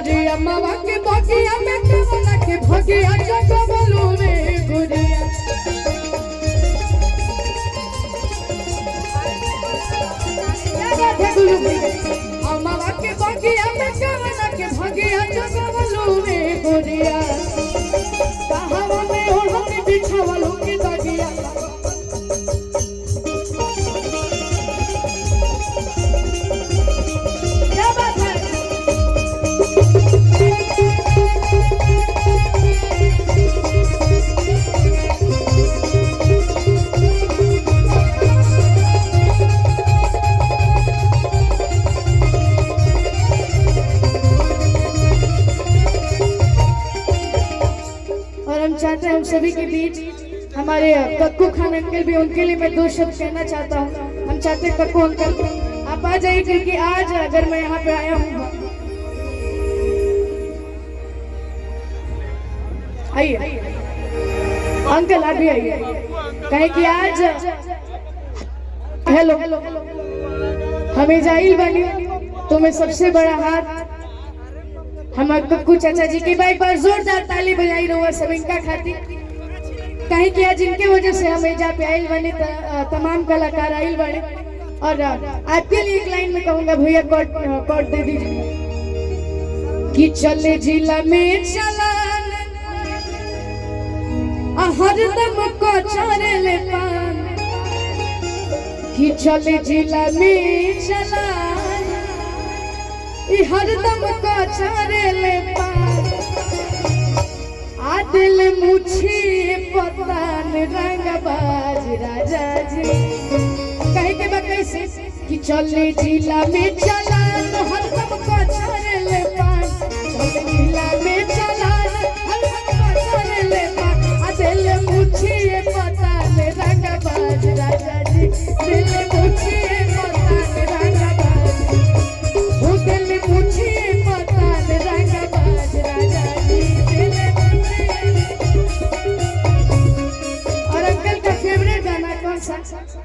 अरे अम्मा के बगिया में कमला के भगिया जगबलू रे गुड़िया अम्मा के बगिया में कमला के भगिया जगबलू रे गुड़िया कहावा में ओढ़नी बिछावलू की दगिया चाहते हैं हम सभी के बीच हमारे कक्कू खान अंकल भी, उनके लिए मैं दो शब्द कहना चाहता हूँ। हम चाहते हैं कक्कू अंकल आप आ जाइए, क्योंकि आज अगर मैं यहाँ पे आया हूँ, आइए अंकल आप भी आइए, कहे कि आज हेलो हमें जाइल बनी तो मैं सबसे बड़ा हाथ हमारे कक्कू चाचा जी की बाइक पर जोरदार ताली बजाई रहुआ सब इनका खातिर, कहीं कि आज इनके वजह से हमें जहाँ पे आइल बने तमाम कलाकार आइल बने। और आपके लिए एक लाइन में कहूंगा, भैया कोट दे दीजिए कि चले जिला में चलान हरदम को चले पान, कि चले जिला में चलान हरदम को चले पान, आदिल मुछी पतान रंगबाज राजा जी, कहे के बा कैसे कि चले जिला में चलान हरदम को चले पान, चले जिला में चलान हरदम को चले पान, आदिल मुछी पतान रंगबाज राजा जी, दिल मुछी पतान रंगबाज, वो दिल मुछी पतान रंगबाज राजा जी, दिल मुछी। और अंकल का फेवरेट गाना कौन सा?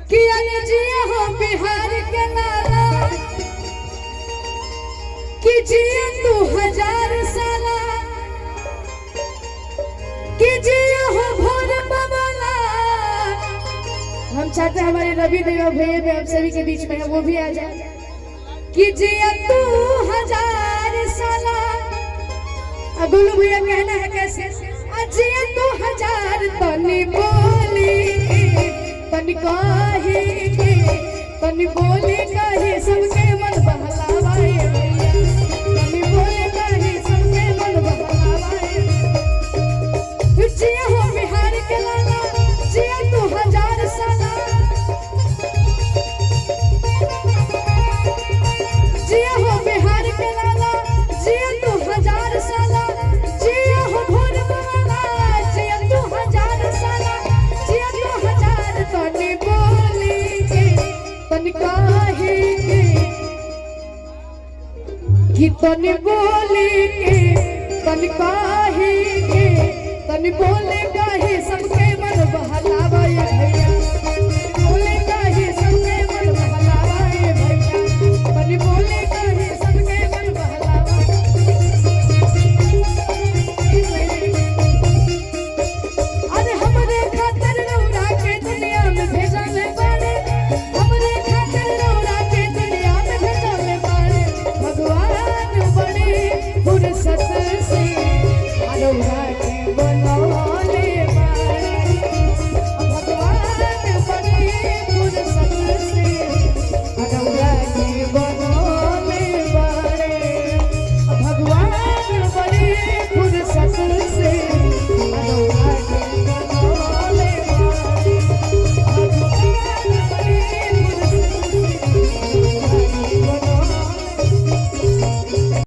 कि जिया हो बिहार के लाला, कि जिया 2000 साला, कि जिया हो भोर बबला। हम चाहते हैं हमारे रवि देव भैया भी आप सभी के बीच में है, वो भी आ जाए कि जिया 2000 साला। गुल्लू भैया कहना है कैसे? जिया 2000 तनी बोली तनी कही तनी बोली कही सबके मन बहलावाए भैया, तनी बोली कही सबके मन बहलावाए। जिया हो बिहार के लाला, जिया 2000 साला, जिया हो बिहार के लाला, जिया 2000 साला, जिया हो भोर बवाला, जिया 2000 साला, जिया 2000 तनी बोली के तनी कही कि तनी बोली के तनी कही के तनी बोले कही सबके मन बहलावा भैया।